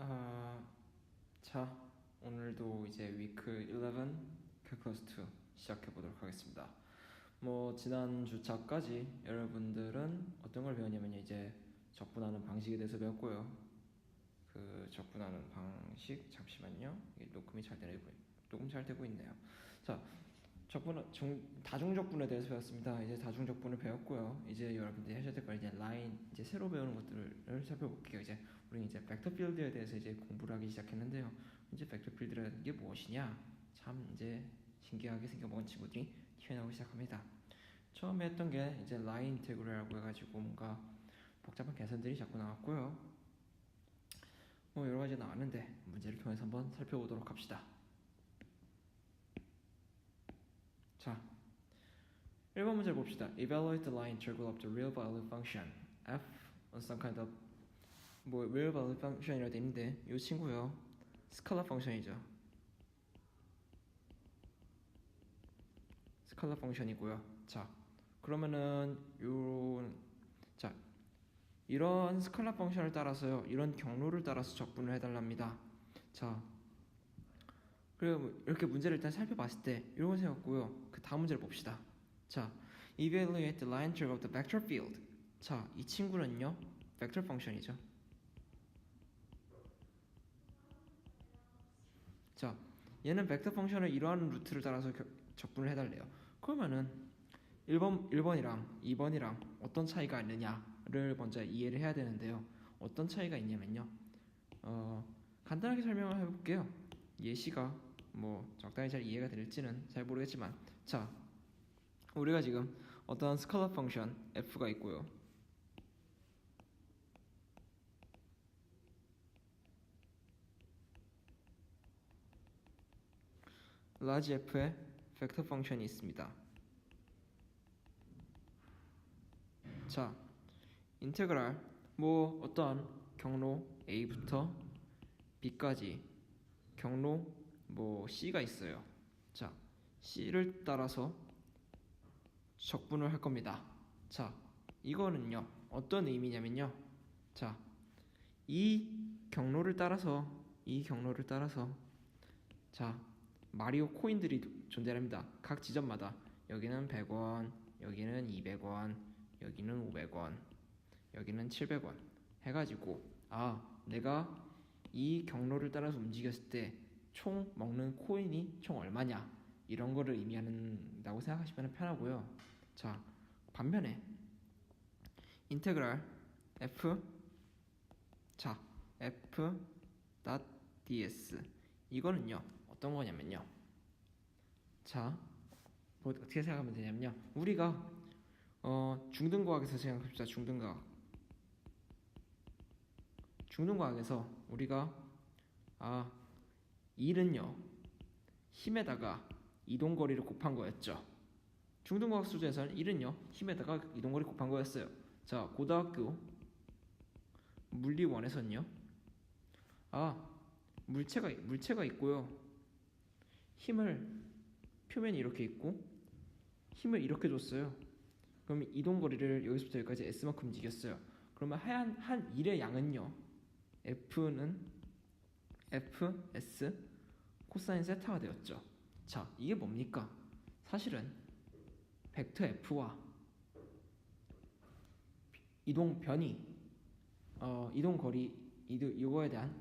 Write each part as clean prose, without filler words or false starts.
아, 자, 오늘도 이제 위크 11 캘클러스 2 시작해 보도록 하겠습니다. 뭐 지난 주차까지 여러분들은 어떤 걸 배웠냐면요, 이제 적분하는 방식에 대해서 배웠고요. 그 적분하는 방식, 잠시만요, 이게 녹음 잘 되고 있네요. 자, 다중적분에 대해서 배웠습니다. 이제 다중적분을 배웠고요. 이제 여러분들이 하셔야 될 건 이제 라인, 이제 새로 배우는 것들을 살펴볼게요. 이제 우리는 이제 벡터 필드에 대해서 이제 공부를 하기 시작했는데요. 이제 벡터 필드라는 게 무엇이냐? 참 이제 신기하게 생겨먹은 친구들이 튀어나오기 시작합니다. 처음에 했던 게 이제 라인 인테그럴이라고 해가지고 뭔가 복잡한 계산들이 자꾸 나왔고요. 뭐 여러 가지 나왔는데 문제를 통해서 한번 살펴보도록 합시다. 자, 1번 문제를 봅시다. Evaluate the line integral of the real value function f on some kind of real value function이라고 되어 있는데 이 친구요, 스칼라 펑션이죠. 스칼라 펑션이고요. 자, 그러면은 이런 스칼라 펑션을 따라서요, 이런 경로를 따라서 적분을 해달랍니다. 자, 그리고 이렇게 문제를 일단 살펴봤을 때 이런 거 생겼고요. 그 다음 문제를 봅시다. 자, evaluate the line integral of the vector field. 자, 이 친구는요, 벡터 펑션이죠. 자, 얘는 벡터 펑션을 이러한 루트를 따라서 적분을 해달래요. 그러면은 1번이랑 2번이랑 어떤 차이가 있느냐를 먼저 이해를 해야 되는데요. 어떤 차이가 있냐면요, 간단하게 설명을 해볼게요. 예시가 뭐 적당히 잘 이해가 될지는 잘 모르겠지만, 자, 우리가 지금 어떤 스칼라 펑션 f가 있고요. 라지 f의 벡터 펑션이 있습니다. 자, 인테그랄 뭐 어떠한 경로 A부터 B까지 경로 뭐 C가 있어요. 자, C를 따라서 적분을 할 겁니다. 자, 이거는요, 어떤 의미냐면요, 자, 이 경로를 따라서 자, 마리오 코인들이 존재합니다. 각 지점마다 여기는 100원, 여기는 200원, 여기는 500원, 여기는 700원 해가지고, 내가 이 경로를 따라서 움직였을 때 총 먹는 코인이 총 얼마냐, 이런 거를 의미한다고 생각하시면 편하고요. 자, 반면에 인테그랄 f f.ds 이거는요, 어떤 거냐면요, 자, 뭐 어떻게 생각하면 되냐면요, 우리가 중등과학에서 생각합시다. 중등과학에서 우리가 1은요, 힘에다가 이동거리를 곱한 거였죠. 중등과학 수준에서는 1은요, 힘에다가 이동거리 곱한 거였어요. 자, 고등학교 물리1에서는요, 물체가 있고요, 힘을, 표면이 이렇게 있고 힘을 이렇게 줬어요. 그럼 이동거리를 여기서부터 여기까지 s만큼 움직였어요. 그러면 한 일의 양은요, fs 코사인 세타가 되었죠. 자, 이게 뭡니까? 사실은 벡터 f와 이동거리 이거에 대한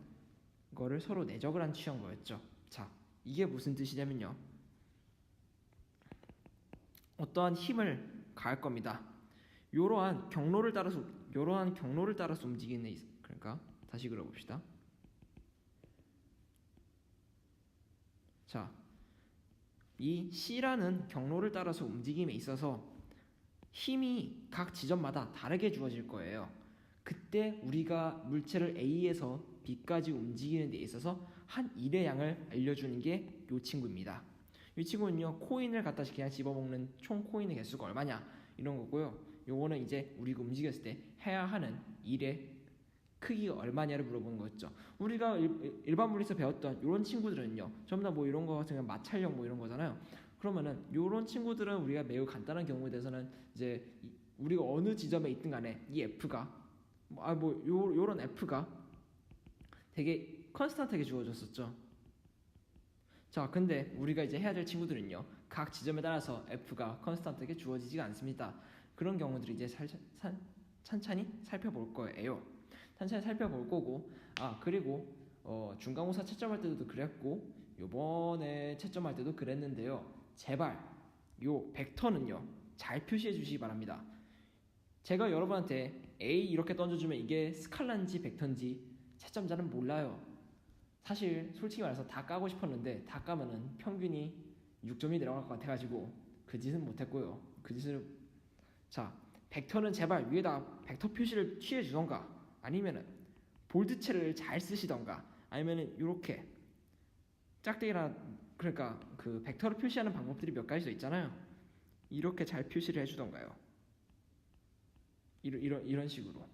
거를 서로 내적을 한 취한 거였죠. 자, 이게 무슨 뜻이냐면요, 어떠한 힘을 가할 겁니다. 이러한 경로를 따라서 움직이는, 그러니까 다시 그려봅시다. 자, 이 C라는 경로를 따라서 움직임에 있어서 힘이 각 지점마다 다르게 주어질 거예요. 그때 우리가 물체를 A에서 B까지 움직이는 데 있어서 한 일의 양을 알려주는 게 이 친구입니다. 이 친구는요, 코인을 갖다 그냥 집어먹는 총 코인의 개수가 얼마냐, 이런 거고요. 요거는 이제 우리가 움직였을 때 해야 하는 일의 크기가 얼마냐를 물어보는 거였죠. 우리가 일반 물리에서 배웠던 이런 친구들은요, 전부 다 뭐 이런 거 같은 마찰력 뭐 이런 거잖아요. 그러면은 이런 친구들은 우리가 매우 간단한 경우에 대해서는 이제 우리가 어느 지점에 있든 간에 이 f가 요런 f가 되게 컨스탄트하게 주어졌었죠. 자, 근데 우리가 이제 해야 될 친구들은요, 각 지점에 따라서 f가 컨스탄트하게 주어지지가 않습니다. 그런 경우들이 이제 찬찬히 살펴볼 거예요. 찬찬히 살펴볼 거고, 그리고 중간고사 채점할 때도 그랬고 요번에 채점할 때도 그랬는데요. 제발 요 벡터는요 잘 표시해 주시기 바랍니다. 제가 여러분한테 A 이렇게 던져주면 이게 스칼라인지 벡터인지 채점자는 몰라요. 사실 솔직히 말해서 다 까고 싶었는데 다 까면은 평균이 6점이 내려갈 것 같아가지고 그 짓은 못했고요. 그 짓을 자 벡터는 제발 위에다 벡터 표시를 취해 주던가 아니면은 볼드체를 잘 쓰시던가 아니면은 이렇게 짝대기나 그러니까 그 벡터를 표시하는 방법들이 몇 가지 더 있잖아요. 이렇게 잘 표시를 해주던가요. 이런 식으로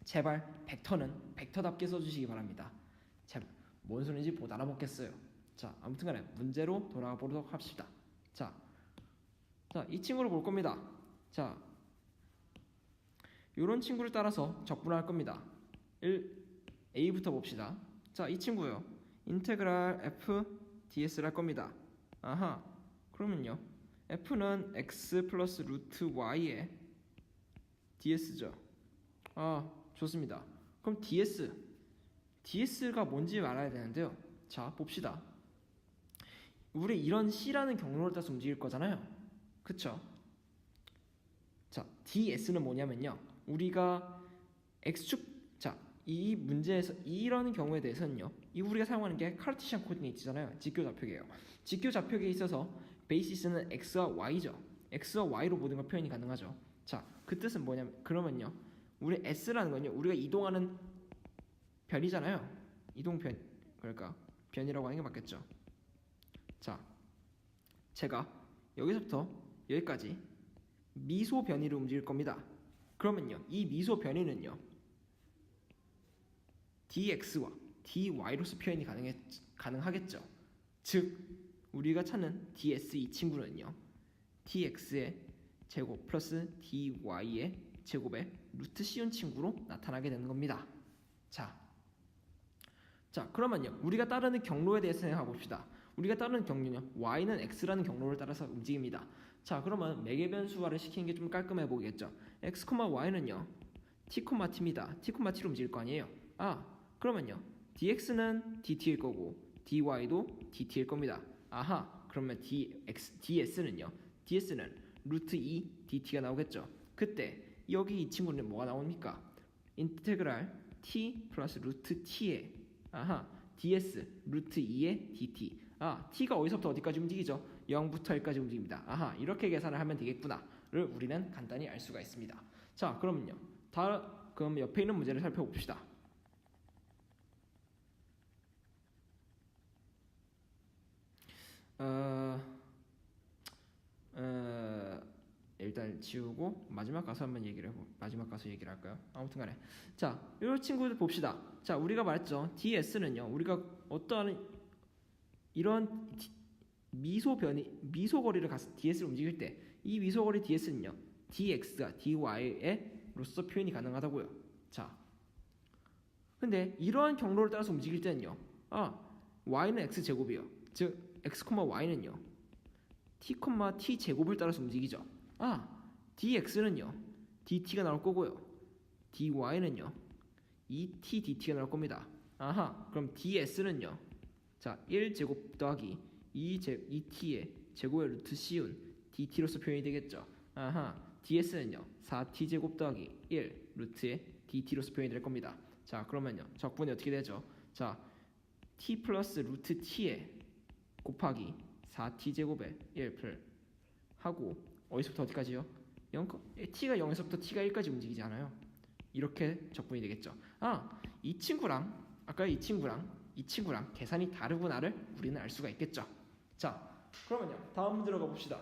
제발 벡터는 벡터답게 써주시기 바랍니다. 제발 뭔 소리인지 못 알아먹겠어요. 자 아무튼간에 문제로 돌아가 보도록 합시다. 자 이 친구를 볼 겁니다. 자 이런 친구를 따라서 적분할 겁니다. A부터 봅시다. 자, 이 친구요. 인테그랄 f ds를 할 겁니다. 아하. 그러면요. f는 x 플러스 루트 y의 ds죠. 좋습니다. 그럼 ds가 뭔지 알아야 되는데요. 자, 봅시다. 우리 이런 c라는 경로를 따라서 움직일 거잖아요. 그쵸? 자, ds는 뭐냐면요. 우리가 x축, 자, 이 문제에서 이런 경우에 대해서는요, 이 우리가 사용하는 게 카르티시안 코디네이트잖아요. 직교 좌표계예요. 직교 좌표계에 있어서 베이시스는 x와 y죠. x와 y로 모든 걸 표현이 가능하죠. 자, 그 뜻은 뭐냐면 그러면요, 우리 s라는 건요, 우리가 이동하는 변이잖아요. 이동변, 그러니까 변이라고 하는 게 맞겠죠. 자, 제가 여기서부터 여기까지 미소 변이를 움직일 겁니다. 그러면요, 이 미소 변이는요, dx와 dy로서 표현이 가능하겠죠. 즉, 우리가 찾는 ds 이 친구는요, dx의 제곱 플러스 dy의 제곱의 루트 씌운 친구로 나타나게 되는 겁니다. 자, 그러면요, 우리가 따르는 경로에 대해서 생각해 봅시다. 우리가 따르는 경로는요, y는 x라는 경로를 따라서 움직입니다. 자, 그러면 매개 변수화를 시키는 게 좀 깔끔해 보이겠죠. x, y는요, t, t입니다. t, t로 움직일 거 아니에요. 그러면요, dx는 dt일 거고 dy도 dt일 겁니다. 그러면 ds는요, 루트 2 dt가 나오겠죠. 그때 여기 이 친구는 뭐가 나옵니까? 인테그랄 t 플러스 루트 t의 ds 루트 2의 dt. t가 어디서부터 어디까지 움직이죠? 0부터 1까지 움직입니다. 이렇게 계산을 하면 되겠구나를 우리는 간단히 알 수가 있습니다. 자, 그러면요, 그럼 옆에 있는 문제를 살펴봅시다. 일단 지우고 마지막 가서 한번 마지막 가서 얘기를 할까요? 아무튼간에 자, 이 친구들 봅시다. 자, 우리가 말했죠. ds는요, 우리가 어떠한 이런 미소거리를 가서 ds를 움직일 때 이 미소거리 ds는요, dx가 dy의 로서 표현이 가능하다고요. 자, 근데 이러한 경로를 따라서 움직일 때는요, y는 x 제곱이요. 즉 x, y는요, t, t 제곱을 따라서 움직이죠. dx는요, dt가 나올 거고요. dy는요, 2t dt가 나올 겁니다. 그럼 ds는요, 자, 1제곱 더하기 2t의 제곱의 루트 씌운 dt로서 표현이 되겠죠. ds는요, 4t 제곱 더하기 1 루트의 dt로서 표현이 될 겁니다. 자, 그러면요, 적분이 어떻게 되죠? 자, t 플러스 루트 t의 곱하기 4t 제곱의 1을 하고 어디서부터 어디까지요? t가 0에서부터 t가 1까지 움직이지 않아요. 이렇게 적분이 되겠죠. 이 친구랑 아까 이 친구랑 계산이 다르구나를 우리는 알 수가 있겠죠. 자, 그러면요, 다음 문제로 가봅시다.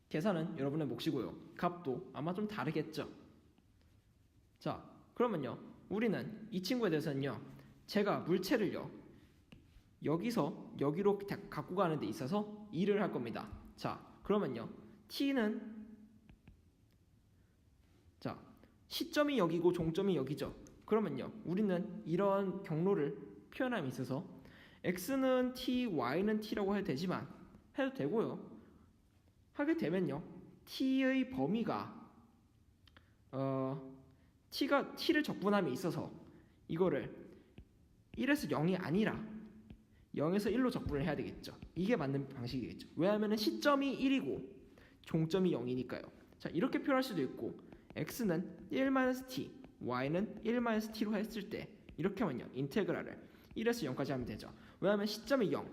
계산은 여러분의 몫이고요. 값도 아마 좀 다르겠죠. 자, 그러면요, 우리는 이 친구에 대해서는요, 제가 물체를요, 여기서 여기로 갖고 가는 데 있어서 일을 할 겁니다. 자, 그러면요, t는 자, 시점이 여기고 종점이 여기죠. 그러면요, 우리는 이런 경로를 표현함에 있어서 x는 t, y는 t라고 해도 되지만 해도 되고요. 하게 되면요, t의 범위가 t를 적분함에 있어서 이거를 1에서 0이 아니라 0에서 1로 적분을 해야 되겠죠. 이게 맞는 방식이겠죠. 왜냐하면 시점이 1이고 종점이 0이니까요. 자, 이렇게 표현할 수도 있고 x는 1-t, y는 1-t로 했을 때 이렇게 하면요, 인테그랄을 1에서 0까지 하면 되죠. 왜냐하면 시점이 0,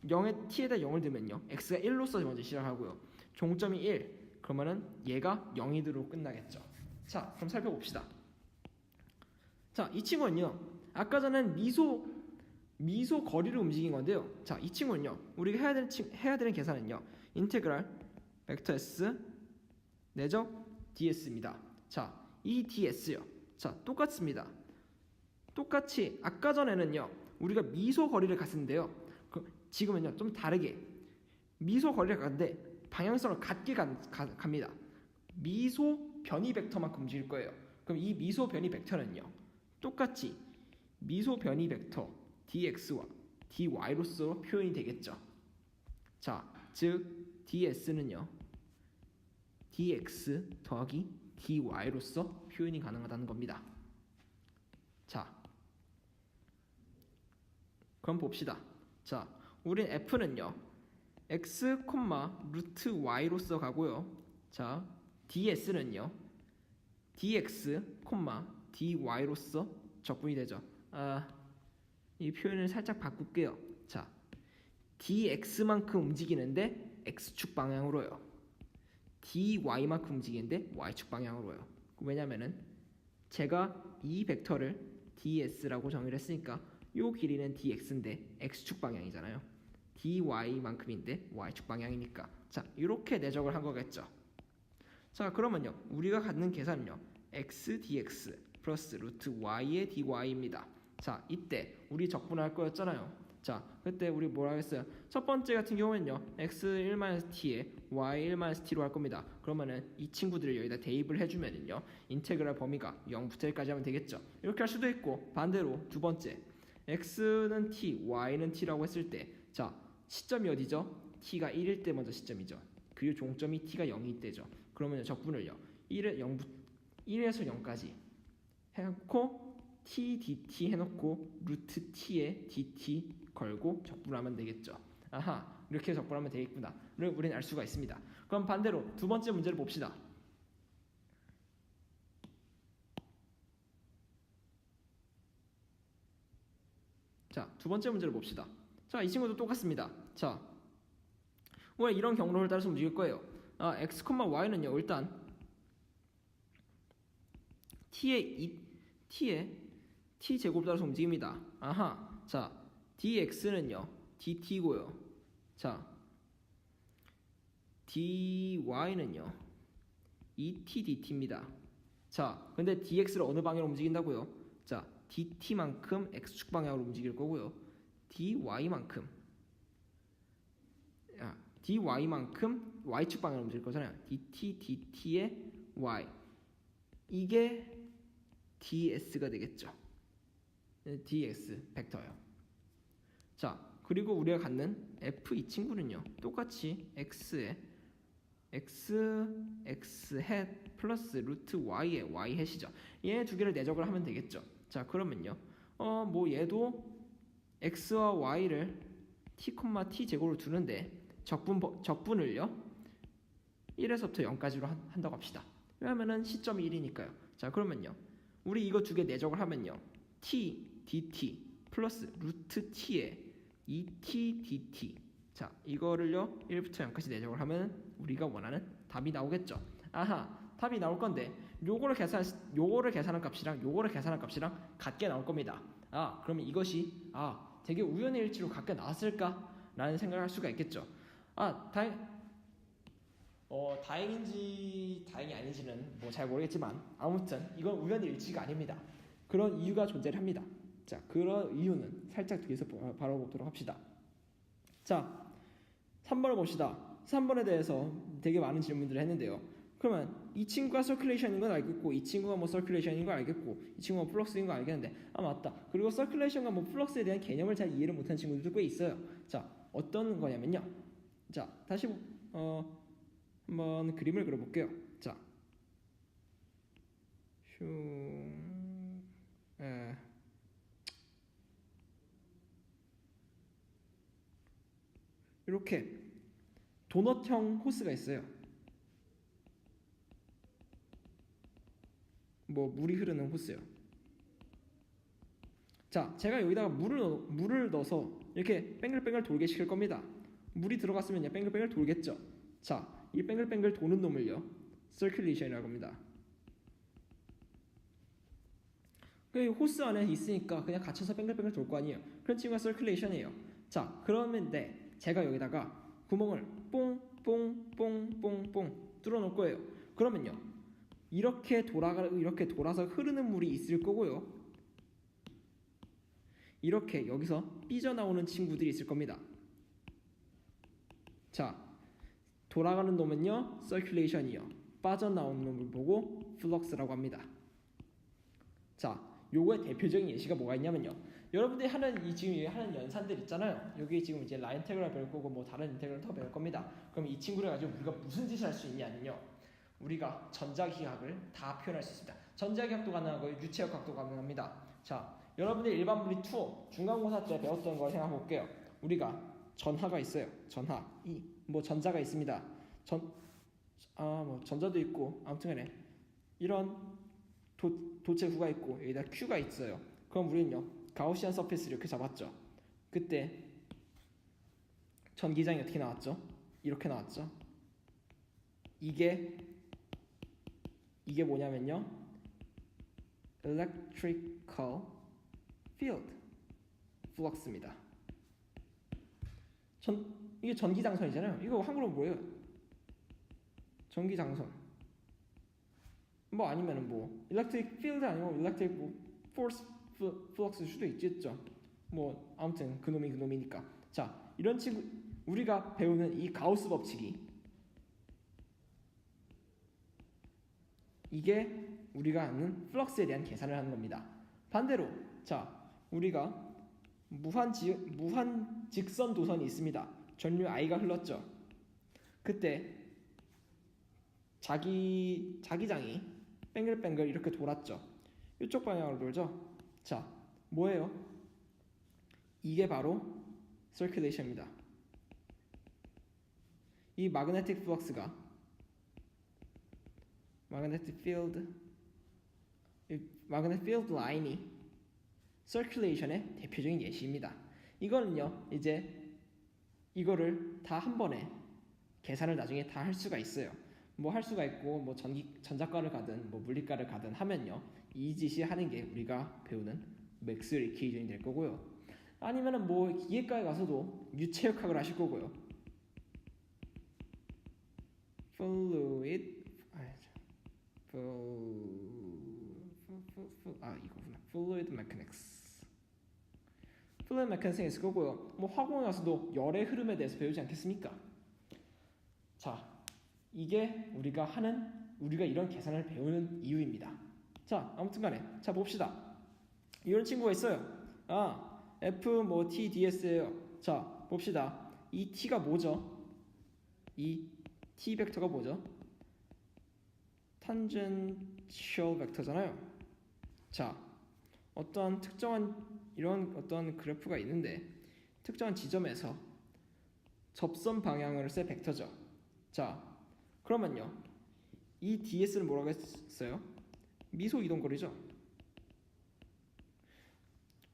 0에 t에다 0을 두면요, x가 1로서 먼저 시작하고요, 종점이 1, 그러면은 얘가 0이드로 끝나겠죠. 자, 그럼 살펴봅시다. 자, 이 친구는요, 아까 전엔 미소 거리를 움직인 건데요. 자, 이 친구는요, 우리가 해야 되는 계산은요, 인테그랄 벡터 s 내적 ds입니다. 자, 이 ds요. 자, 똑같습니다. 똑같이 아까 전에는요, 우리가 미소 거리를 갔었는데요. 지금은요, 좀 다르게 미소 거리를 갔는데 방향성을 같게 갑니다. 미소 변이 벡터만큼 움직일 거예요. 그럼 이 미소 변이 벡터는요, 똑같이 미소 변이 벡터 dx와 dy로서 표현이 되겠죠. 자, 즉 ds는요, dx 더하기 dy로서 표현이 가능하다는 겁니다. 자, 그럼 봅시다. 자, 우린 f는요, x, 루트 y로서 가고요. 자, ds는요, dx, dy로서 적분이 되죠. 이 표현을 살짝 바꿀게요. 자, dx만큼 움직이는데 x축 방향으로요. dy만큼 움직이는데 y축 방향으로요. 왜냐면은 제가 이 벡터를 ds라고 정의를 했으니까 요 길이는 dx인데 x축 방향이잖아요. dy만큼인데 y축 방향이니까. 자, 이렇게 내적을 한 거겠죠. 자, 그러면요, 우리가 갖는 계산은요, x dx 플러스 루트 y의 dy입니다. 자, 이때 우리 적분할 거였잖아요. 자, 그때 우리 뭐라 했어요? 첫 번째 같은 경우는요, x 1-t에 y 1-t로 할 겁니다. 그러면은 이 친구들을 여기다 대입을 해주면은요, 인테그랄 범위가 0부터 1까지 하면 되겠죠. 이렇게 할 수도 있고, 반대로 두 번째, x는 t, y는 t라고 했을 때, 자, 시점이 어디죠? t가 1일 때 먼저 시점이죠. 그리고 종점이 t가 0일 때죠. 그러면 적분을요, 1에서 0까지 해놓고 t dt 해놓고 루트 t에 dt 걸고 적분하면 되겠죠. 아하, 이렇게 적분하면 되겠구나 를 우리는 알 수가 있습니다. 그럼 반대로 두 번째 문제를 봅시다. 자, 두 번째 문제를 봅시다. 자, 이 친구도 똑같습니다. 자, 왜 이런 경로를 따라서 움직일 거예요? x, y는요, 일단 t의 t 제곱 따라서 움직입니다. 아하, 자, dx는요, dt고요. 자, dy는요, 2t dt입니다. 자, 근데 dx를 어느 방향으로 움직인다고요? 자, dt만큼 x축 방향으로 움직일 거고요. dy만큼 y축 방향으로 움직일 거잖아요. dt dt의 y, 이게 ds가 되겠죠. ds 벡터요. 자, 그리고 우리가 갖는 f 이 친구는요, 똑같이 x에 x 햇 플러스 루트 y에 y 햇이죠. 얘 두 개를 내적을 하면 되겠죠. 자, 그러면요, 뭐 얘도 x와 y를 t, 제곱으로 두는데 적분을요 1에서부터 0까지로 한다고 합시다. 왜냐면은 시점이 1이니까요. 자, 그러면요, 우리 이거 두 개 내적을 하면요, t dt 플러스 루트 t에 2t dt. 자, 이거를요 1부터 0까지 내적을 하면 우리가 원하는 답이 나오겠죠. 아하, 답이 나올 건데 요거를 계산한 값이랑 요거를 계산한 값이랑 같게 나올 겁니다. 그러면 이것이 되게 우연의 일치로 같게 나왔을까라는 생각을 할 수가 있겠죠. 다행인지 다행이 아닌지는 뭐 잘 모르겠지만 아무튼 이건 우연의 일치가 아닙니다. 그런 이유가 존재를 합니다. 자, 그런 이유는 살짝 뒤에서 바라보도록 합시다. 자, 3번을 봅시다. 3번에 대해서 되게 많은 질문들을 했는데요. 그러면 이 친구가 서큘레이션인 건 알겠고 이 친구가 뭐 서큘레이션인 걸 알겠고 이 친구가 플럭스인 거 알겠는데 맞다. 그리고 서큘레이션과 뭐 플럭스에 대한 개념을 잘 이해를 못하는 친구들도 꽤 있어요. 자, 어떤 거냐면요. 자, 다시 한번 그림을 그려볼게요. 자, 이렇게 도넛형 호스가 있어요. 뭐 물이 흐르는 호스요. 자, 제가 여기다가 물을 넣어서 이렇게 뱅글뱅글 돌게 시킬 겁니다. 물이 들어갔으면 뱅글뱅글 돌겠죠. 자, 이 뱅글뱅글 도는 놈을요 서큘레이션이라고 합니다. 그 호스 안에 있으니까 그냥 갇혀서 뱅글뱅글 돌 거 아니에요. 그런 친구가 서큘레이션이에요. 자, 그러면 제가 여기다가 구멍을 뽕뽕뽕뽕뽕 뚫어 놓을 거예요. 그러면요, 이렇게 돌아서 흐르는 물이 있을 거고요. 이렇게 여기서 삐져나오는 친구들이 있을 겁니다. 자, 돌아가는 놈은요 서큘레이션이요. 빠져나오는 놈을 보고 플럭스라고 합니다. 자, 요거의 대표적인 예시가 뭐가 있냐면요. 여러분들이 지금 하는 연산들 있잖아요. 여기 지금 이제 라인 인테그럴 배울 거고 뭐 다른 인테그럴 더 배울 겁니다. 그럼 이 친구를 가지고 우리가 무슨 짓을 할 수 있냐면요. 우리가 전자기학을 다 표현할 수 있습니다. 전자기학도 가능하고 유체역학도 가능합니다. 자, 여러분들 일반 물리 투어 중간고사 때 배웠던 걸 생각해 볼게요. 우리가 전하가 있어요. 전하. 뭐 전자가 있습니다. 뭐 전자도 있고 아무튼간에 이런 도체 구가 있고 여기다 Q가 있어요. 그럼 우리는요 가우시안 서페이스를 이렇게 잡았죠. 그때 전기장이 어떻게 나왔죠? 이렇게 나왔죠. 이게 뭐냐면요 electrical field flux입니다. 이게 전기장선이잖아요. 이거 한글로 뭐예요? 전기장선. 뭐 아니면은 뭐 electric field 아니고 electric force flux 수도 있겠죠. 뭐 아무튼 그놈이니까. 자, 이런 친구 우리가 배우는 이 가우스 법칙이 이게 우리가 아는 플럭스에 대한 계산을 하는 겁니다. 반대로 자, 우리가 무한 직선 도선이 있습니다. 전류 I가 흘렀죠. 그때 자기장이 뱅글뱅글 이렇게 돌았죠. 이쪽 방향으로 돌죠. 자, 뭐예요? 이게 바로 서큘레이션입니다. 이 magnetic flux가 magnetic field line이 서큘레이션의 대표적인 예시입니다. 이거는요, 이제 이거를 다 한 번에 계산을 나중에 다 할 수가 있어요. 뭐 할 수가 있고 뭐 전자과를 가든 뭐 물리과를 가든 하면요, 이 짓이 하는 게 우리가 배우는 맥스웰 이퀘이션이 될 거고요. 아니면은 뭐 기계과에 가서도 유체역학을 하실 거고요. fluid mechanics에 있을 거고요. 뭐 화공에 가서도 열의 흐름에 대해서 배우지 않겠습니까? 자, 이게 우리가 이런 계산을 배우는 이유입니다. 자, 아무튼간에 자 봅시다. 이런 친구가 있어요. F 뭐 T DS예요. 자, 봅시다. 이 T가 뭐죠? 이 T 벡터가 뭐죠? 탄젠셜 벡터잖아요. 자, 어떤 특정한 이런 어떤 그래프가 있는데 특정한 지점에서 접선 방향을 쓸 벡터죠. 자, 그러면요, 이 DS를 뭐라고 했어요? 미소 이동거리죠.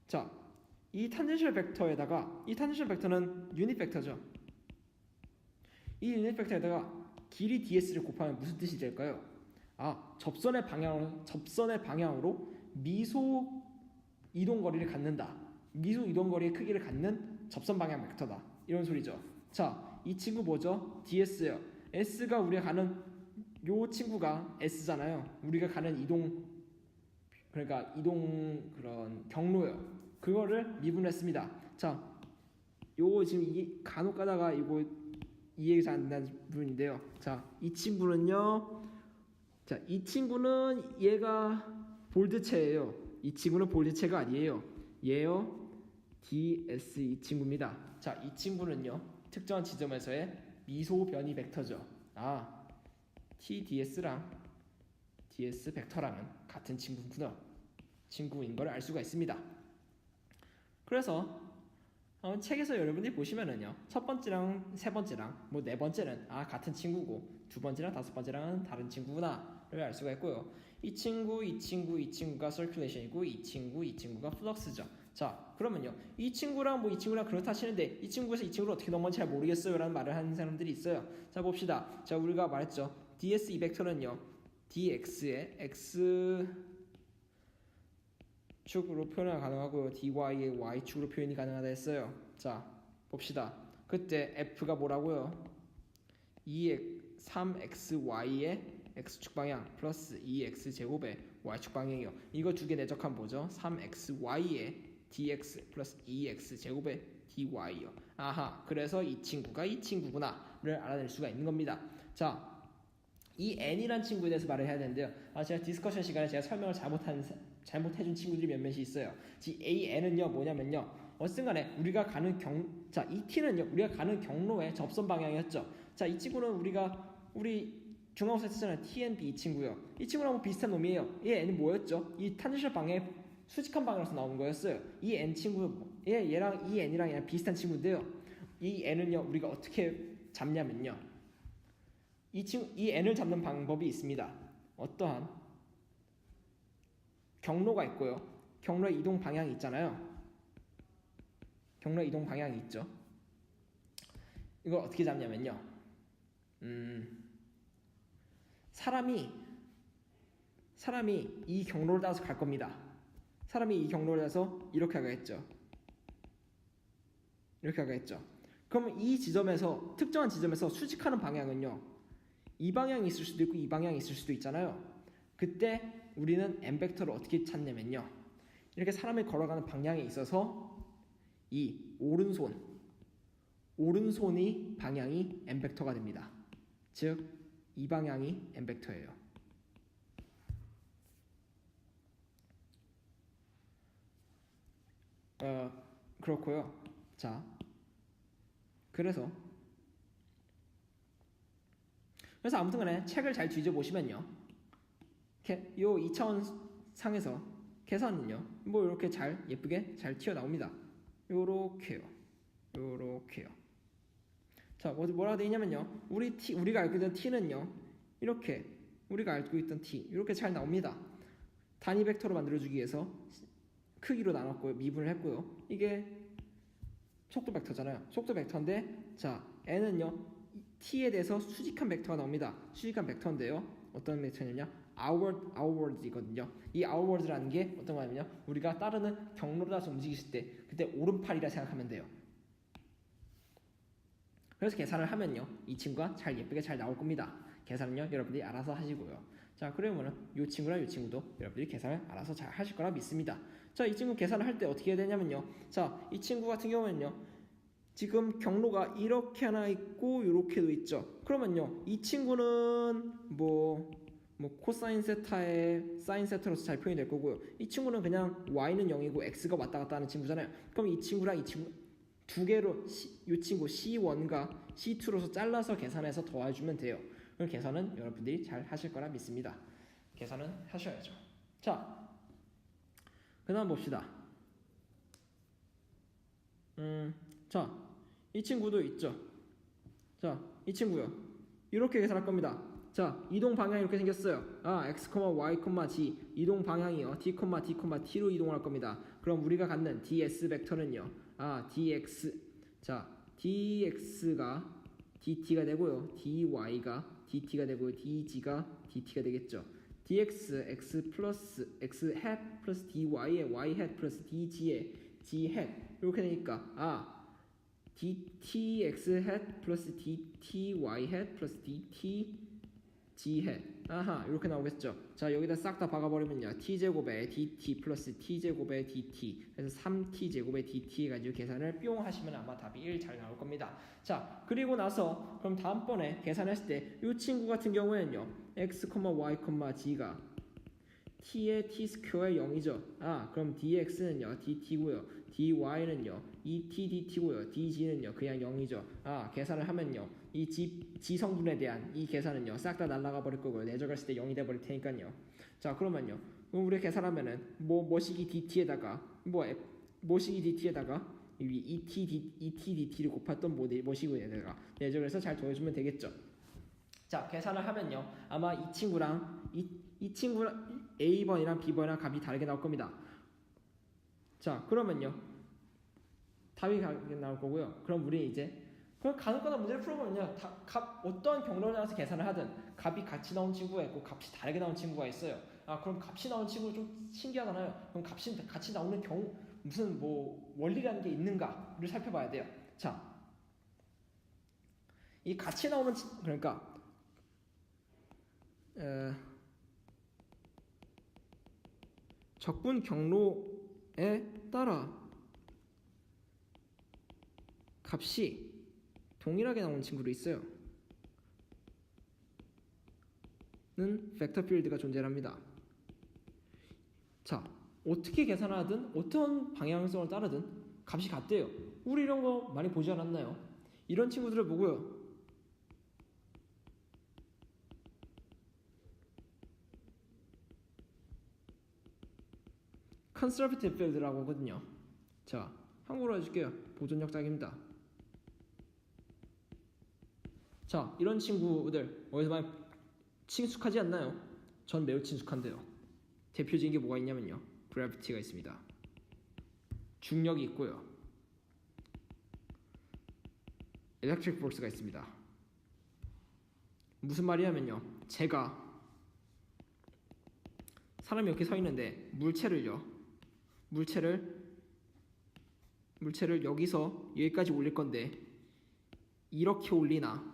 자, 이 탄젠셜 벡터에다가 이 탄젠셜 벡터는 유닛 벡터죠. 이 유닛 벡터에다가 길이 DS를 곱하면 무슨 뜻이 될까요? 접선의 방향으로 미소 이동거리를 갖는다. 미소 이동거리의 크기를 갖는 접선 방향 벡터다. 이런 소리죠. 자, 이 친구 뭐죠? DS예요. S가 우리가 가는 요 친구가 S잖아요. 우리가 가는 이동 그런 경로요. 그거를 미분했습니다. 자, 요 지금 이 간혹 가다가 이거 이해가 잘 안 되는 부분인데요. 자, 이 친구는요 자, 이 친구는 얘가 볼드체예요. 이 친구는 볼드체가 아니에요. 얘요 ds 이 친구입니다. 자, 이 친구는요 특정한 지점에서의 미소 변이 벡터죠. 아, tds랑 ds 벡터랑은 같은 친구인 걸 알 수가 있습니다. 그래서 책에서 여러분들이 보시면은요 첫 번째랑 세 번째랑 뭐 네 번째는 같은 친구고 두 번째랑 다섯 번째랑은 다른 친구구나를 알 수가 있고요. 이 친구가 circulation이고 이 친구가 flux죠. 자, 그러면요 이 친구랑 이 친구랑 그렇다 치는데 이 친구에서 이 친구를 어떻게 넘어가는지 잘 모르겠어요 라는 말을 하는 사람들이 있어요. 자, 봅시다. 자, 우리가 말했죠. ds 이 벡터는요 dx의 x 축으로 표현이 가능하고요. dy의 y축으로 표현이 가능하다 했어요. 자, 봅시다. 그때 f가 뭐라고요? 3xy의 x축 방향 플러스 2x제곱의 y축 방향이요. 이거 두 개 내적하면 뭐죠? 3xy의 dx 플러스 2x제곱의 dy요. 아하, 그래서 이 친구가 이 친구구나를 알아낼 수가 있는 겁니다. 자, 이 n이란 친구에 대해서 말을 해야 되는데요. 제가 디스커션 시간에 제가 설명을 잘못해준 친구들이 몇몇이 있어요. 이 n은요 뭐냐면요. 어쨌든 간에 우리가 가는 이 t는요 우리가 가는 경로의 접선 방향이었죠. 자, 이 친구는 우리 중간고사 했잖아요. tnb 이 친구요. 이 친구랑 비슷한 놈이에요. 이 n이 뭐였죠? 이 탄젠셜 방향의 수직한 방향에서 나오는 거였어요. 이 n 친구 얘랑 이 n이랑 비슷한 친구인데요. 이 n은요 우리가 어떻게 잡냐면요. 이 n을 잡는 방법이 있습니다. 어떠한 경로가 있고요. 경로의 이동 방향이 있잖아요. 경로의 이동 방향이 있죠. 이걸 어떻게 잡냐면요. 사람이 이 경로를 따라서 갈 겁니다. 사람이 이 경로를 따라서 이렇게 가겠죠. 그러면 이 지점에서 특정한 지점에서 수직하는 방향은요. 이 방향이 있을 수도 있고 이 방향이 있을 수도 있잖아요. 그때 우리는 n 벡터를 어떻게 찾냐면요. 이렇게 사람이 걸어가는 방향에 있어서 이 오른손이 방향이 n 벡터가 됩니다. 즉, 이 방향이 n 벡터예요. 그렇고요. 자, 그래서 아무튼 간에 책을 잘 뒤져보시면요. 요 2차원 상에서 계산은요. 뭐 이렇게 예쁘게 잘 튀어나옵니다. 요렇게요. 자, 뭐라고 되어 있냐면요. 우리가 알고 있던 t는요. 이렇게 우리가 알고 있던 t 이렇게 잘 나옵니다. 단위 벡터로 만들어주기 위해서 크기로 나눴고요. 미분을 했고요. 이게 속도 벡터잖아요. 속도 벡터인데 자, n은요. t에 대해서 수직한 벡터가 나옵니다. 수직한 벡터인데요. 어떤 벡터냐면요. outward이거든요. 이 outward라는 게 어떤 거냐면요. 우리가 따르는 경로를 따라서 움직이실 때 그때 오른팔이라 생각하면 돼요. 그래서 계산을 하면요. 이 친구가 예쁘게 잘 나올 겁니다. 계산은요. 여러분들이 알아서 하시고요. 자, 그러면은 이 친구랑 이 친구도 여러분들이 계산을 알아서 잘 하실 거라 믿습니다. 자, 이 친구 계산을 할 때 어떻게 해야 되냐면요. 자, 이 친구 같은 경우는요. 지금 경로가 이렇게 하나 있고 이렇게도 있죠. 그러면요. 이 친구는 뭐 코사인 세타의 사인 세타로서 잘 표현이 될 거고요. 이 친구는 그냥 y는 0이고 x가 왔다 갔다 하는 친구잖아요. 그럼 이 친구랑 이 친구 두 개로 이 친구 C1과 C2로서 잘라서 계산해서 더해주면 돼요. 그 계산은 여러분들이 잘 하실 거라 믿습니다. 계산은 하셔야죠. 자, 그 다음 봅시다. 자, 이 친구도 있죠. 자, 이 친구요. 이렇게 계산할 겁니다. 자, 이동 방향이 이렇게 생겼어요. x, y, z 이동 방향이요. t, t로 이동할 겁니다. 그럼 우리가 갖는 ds 벡터는요. dx. 자, dx가 dt가 되고요. dy가 dt가 되고요. dg가 dt가 되겠죠. dx x 플러스 x hat 플러스 dy의 y hat 플러스 dg의 g hat 이렇게 되니까 dtx hat 플러스 dty hat 플러스 dtg d해. 아하, 이렇게 나오겠죠. 자, 여기다 싹 다 박아버리면요, t제곱에 dt 플러스 t제곱에 dt, 그래서 3t제곱에 dt 해가지고 계산을 뿅 하시면 아마 답이 1 잘 나올 겁니다. 자, 그리고 나서 그럼 다음번에 계산했을 때 이 친구 같은 경우에는요, x, y, g가 t의 t 스퀘어의 0이죠. 아, 그럼 dx는요 dt고요, dy는요 2t dt고요, dg는요 그냥 0이죠. 아, 계산을 하면요 이 g 성분에 대한 이 계산은요 싹 다 날아가 버릴 거고요, 내적했을 때 0이 돼 버릴 테니까요. 자, 그러면요, 그럼 우리 계산하면은 뭐식이 dt에다가 뭐식이 dt에다가 이 et dt를 곱했던 뭐식에다가 내적을 해서 잘 더해주면 되겠죠. 자, 계산을 하면요 아마 이 친구랑 이 친구랑 A번이랑 B번이랑 값이 다르게 나올 겁니다. 자, 그러면요 답이 다르게 나올 거고요. 그럼 우리 이제 그럼 가능거나 문제를 풀어보면요, 값 어떠한 경로를 따라서 계산을 하든 값이 같이 나온 친구가 있고 값이 다르게 나온 친구가 있어요. 아, 그럼 값이 나온 친구 좀 신기하잖아요. 그럼 값이 같이 나오는 경우 무슨 뭐 원리라는 게 있는가를 살펴봐야 돼요. 자, 이 같이 나오는 그러니까 적분 경로에 따라 값이 동일하게 나오는 친구도 있어요. 는 벡터 필드가 존재합니다. 자, 어떻게 계산하든 어떤 방향성을 따르든 값이 같대요. 우리 이런 거 많이 보지 않았나요? 이런 친구들을 보고요, 컨서버티브 필드라고 하거든요. 자, 한국어로 해줄게요. 보존력 짝입니다. 자, 이런 친구들 어디서 많이 친숙하지 않나요? 전 매우 친숙한데요. 대표적인 게 뭐가 있냐면요, 그래비티가 있습니다. 중력이 있고요, 일렉트릭 포스가 있습니다. 무슨 말이냐면요, 제가 사람이 이렇게 서 있는데 물체를 여기서 여기까지 올릴 건데 이렇게 올리나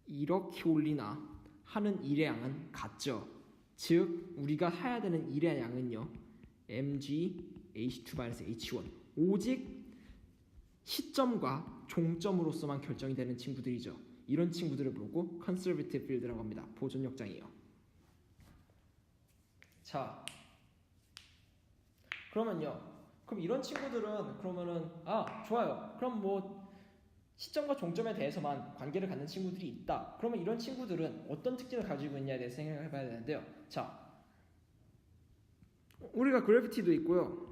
이렇게 올리나 하는 일의 양은 같죠. 즉 우리가 해야 되는 일의 양은요 mgh2-h1, 오직 시점과 종점으로서만 결정이 되는 친구들이죠. 이런 친구들을 보고 컨서버티브 필드라고 합니다. 보존력장이에요. 자, 그럼 이런 친구들은 그러면은 좋아요. 그럼 뭐 시점과 종점에 대해서만 관계를 갖는 친구들이 있다. 그러면 이런 친구들은 어떤 특징을 가지고 있냐에 대해서 생각을 해봐야 되는데요. 자, 우리가 그래비티도 있고요,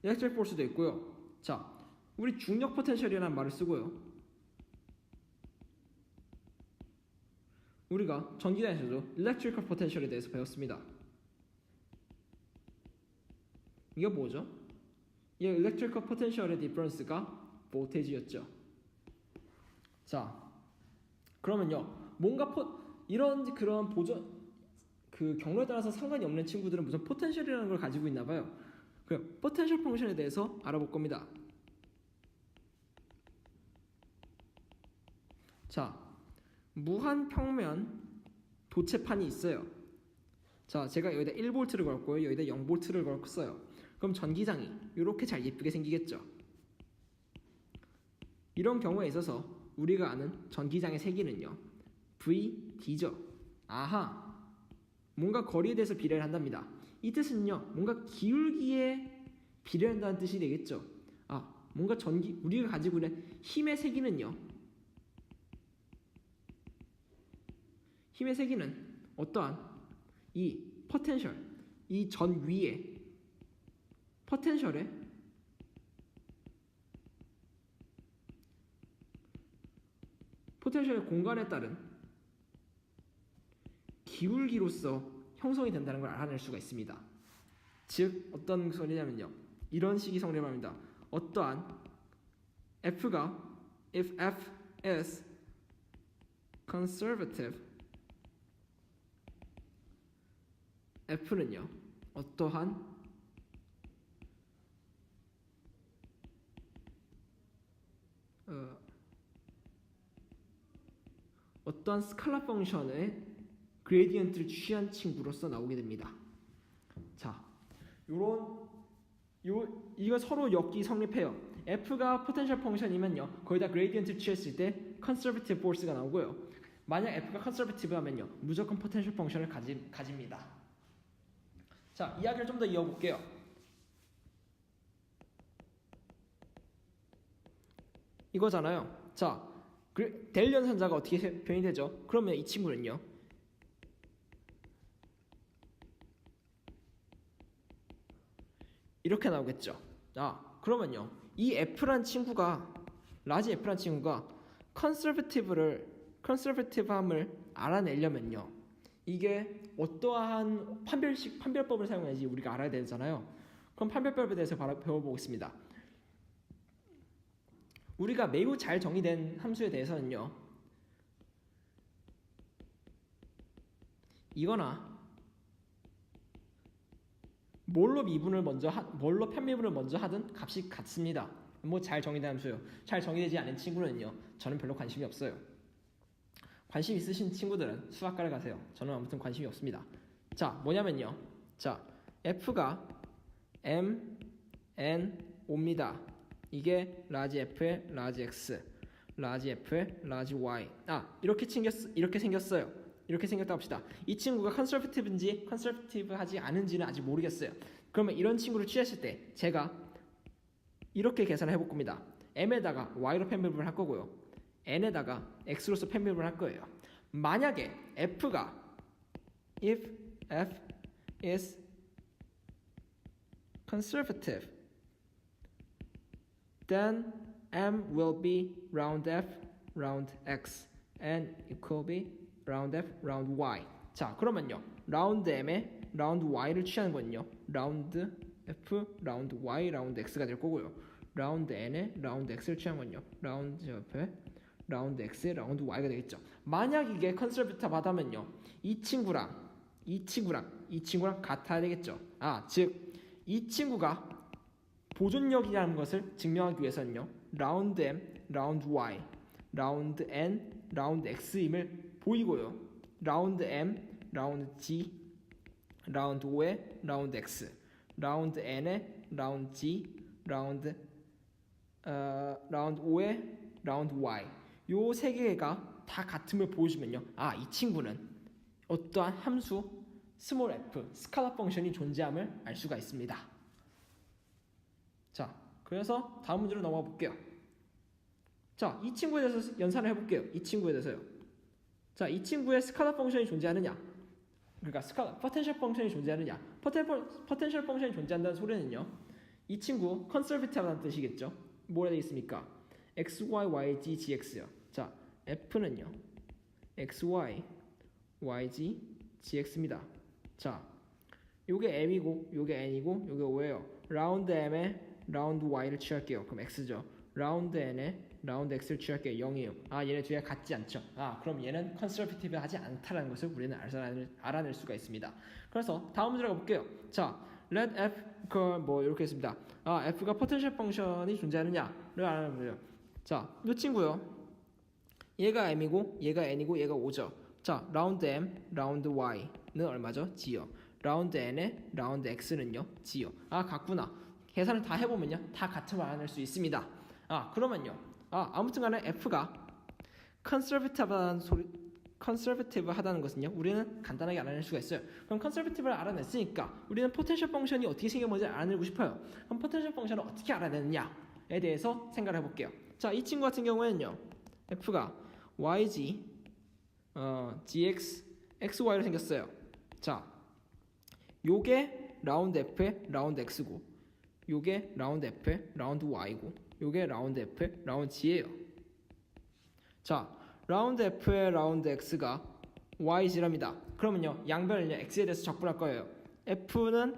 일렉트릭 포스도 있고요. 자, 우리 중력 포텐셜이라는 말을 쓰고요, 우리가 전기단에서도 일렉트리컬 포텐셜에 대해서 배웠습니다. 이게 뭐죠? 이 일렉트리컬 포텐셜의 디퍼런스가 볼테이지였죠. 자, 그러면요, 뭔가 이런 그런 그 경로에 따라서 상관이 없는 친구들은 무슨 포텐셜이라는 걸 가지고 있나 봐요. 그 포텐셜 펑션에 대해서 알아볼 겁니다. 자, 무한 평면 도체판이 있어요. 자, 제가 여기다 1V를 걸고요, 여기다 0V를 걸었어요. 그럼 전기장이 이렇게 잘 예쁘게 생기겠죠. 이런 경우에 있어서 우리가 아는 전기장의 세기는요 VD죠. 아하, 뭔가 거리에 대해서 비례를 한답니다. 이 뜻은요, 뭔가 기울기에 비례한다는 뜻이 되겠죠. 뭔가 우리가 가지고 있는 힘의 세기는 어떠한 이 포텐셜, 이 전 위에 포텐셜의 공간에 따른 기울기로서 형성이 된다는 걸 알아낼 수가 있습니다. 즉 어떤 소리냐면요, 이런 식의 성립합니다. 어떠한 F가 if F is conservative, F는요 어떠한 어떠한 스칼라 펑션의 그레디언트를 취한 친구로서 나오게 됩니다. 자, 이거 서로 엮기 성립해요. f가 포텐셜 펑션이면요, 거기다 그레디언트를 취했을 때 컨서버티브 포스가 나오고요. 만약 f가 컨서버티브 하면요, 무조건 포텐셜 펑션을 가집니다. 자, 이야기를 좀 더 이어볼게요. 이거잖아요. 자, 델 연산자가 어떻게 표현이 되죠? 그러면 이 친구는요, 이렇게 나오겠죠. 그러면요, 이 F란 친구가, 라지 F란 친구가 컨서버티브함을 알아내려면요, 이게 어떠한 판별법을 사용하는지 우리가 알아야 되잖아요. 그럼 판별법에 대해서 배워보겠습니다. 우리가 매우 잘 정의된 함수에 대해서는요, 이거나 뭘로 편미분을 먼저 하든 값이 같습니다. 뭐 잘 정의된 함수요. 잘 정의되지 않은 친구는요, 저는 별로 관심이 없어요. 관심 있으신 친구들은 수학과를 가세요. 저는 아무튼 관심이 없습니다. 자, 뭐냐면요, 자, f가 m, n, o입니다. 이게 라지 f의 라지 x, 라지 f의 라지 y. 이렇게 생겼어요. 이렇게 생겼다고 합시다. 이 친구가 컨서버티브인지 컨서버티브하지 않은지는 아직 모르겠어요. 그러면 이런 친구를 취했을 때 제가 이렇게 계산을 해볼 겁니다. m에다가 y로 편미분을 할 거고요, n에다가 x로서 편미분을 할 거예요. 만약에 f가 if f is conservative, then m will be round f round x and it will be round f round y. 자, 그러면요, 라운드 m에 라운드 y를 취하는 건요, 라운드 f 라운드 y 라운드 x가 될 거고요, 라운드 n에 라운드 x를 취한 건요, 라운드 f에 라운드 x에 라운드 y가 되겠죠. 만약 이게 컨서버티브하다면요, 이 친구랑 같아야 되겠죠. 즉 이 친구가 보존력이라는 것을 증명하기 위해서는요, 라운드 m, 라운드 y, 라운드 n, 라운드 x임을 보이고요, 라운드 m, 라운드 g, 라운드 o에 라운드 x, 라운드 n에 라운드 g, 라운드 o에 라운드 y, 요 세 개가 다 같음을 보여주면요, 이 친구는 어떠한 함수 스몰 f, 스칼라 펑션이 존재함을 알 수가 있습니다. 자, 그래서 다음 문제로 넘어가 볼게요. 자, 이 친구에 대해서 연산을 해볼게요. 이 친구에 대해서요. 자, 이 친구의 스칼라 펑션이 존재하느냐, 그러니까 포텐셜 펑션이 존재하느냐. 포텐셜 펑션이 존재한다는 소리는요, 이 친구 컨서버티브라는 뜻이겠죠. 뭐라 되어 있습니까? x, y, y, g, gx요. 자, f는요, x, y, y, g, gx입니다. 자, 요게 m이고 요게 n이고 요게 o예요. 라운드 m에 라운드 y를 취할게요. 그럼 x죠. 라운드 n에 라운드 x를 취할게요. 0이에요. 얘네 뒤에 같지 않죠. 그럼 얘는 컨서버티브 하지 않다라는 것을 우리는 알아낼 수가 있습니다. 그래서 다음 문제로 가볼게요. 자, let f 이렇게 했습니다. f가 포텐셜 펑션이 존재하느냐를 알아내보세요. 자, 이 친구요, 얘가 m이고 얘가 n이고 얘가 5죠. 자, 라운드 m, 라운드 y는 얼마죠? g요. 라운드 n에 라운드 x는요, g요. 같구나. 계산을 다 해보면요, 다 같음을 알아낼 수 있습니다. 그러면요, 아무튼간에 f가 컨서버티브하다는 것은요, 우리는 간단하게 알아낼 수가 있어요. 그럼 컨서버티브를 알아냈으니까 우리는 포텐셜 펑션이 어떻게 생겼는지 알아내고 싶어요. 그럼 포텐셜 펑션을 어떻게 알아내느냐에 대해서 생각을 해볼게요. 자, 이 친구 같은 경우에는요, f가 yg, gx, xy로 생겼어요. 자, 요게 라운드 f의 라운드 x고, 요게 라운드 f의 라운드 y고, 요게 라운드 f의 라운드 g예요. 자, 라운드 f의 라운드 x가 yg랍니다. 그러면요, 양변을요, x에 대해서 적분할 거예요. f는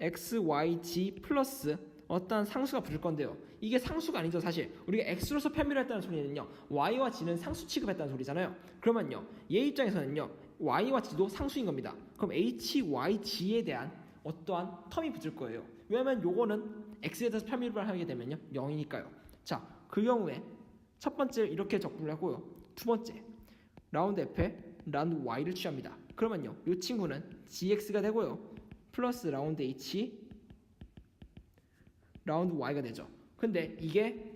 x, y, g 플러스 어떤 상수가 붙을 건데요, 이게 상수가 아니죠. 사실 우리가 x로서 편미를 했다는 소리는요, y와 g는 상수 취급했다는 소리잖아요. 그러면요, 얘 입장에서는요, y와 g도 상수인 겁니다. 그럼 h, y, g에 대한 어떠한 텀이 붙을 거예요. 왜냐면 요거는 x에 대해서 편미를 하게 되면요, 0이니까요. 자, 그 경우에 첫 번째 이렇게 적분을 하고요, 두 번째 라운드 f에 라운드 y를 취합니다. 그러면요, 이 친구는 gx가 되고요, 플러스 라운드 h 라운드 y가 되죠. 근데 이게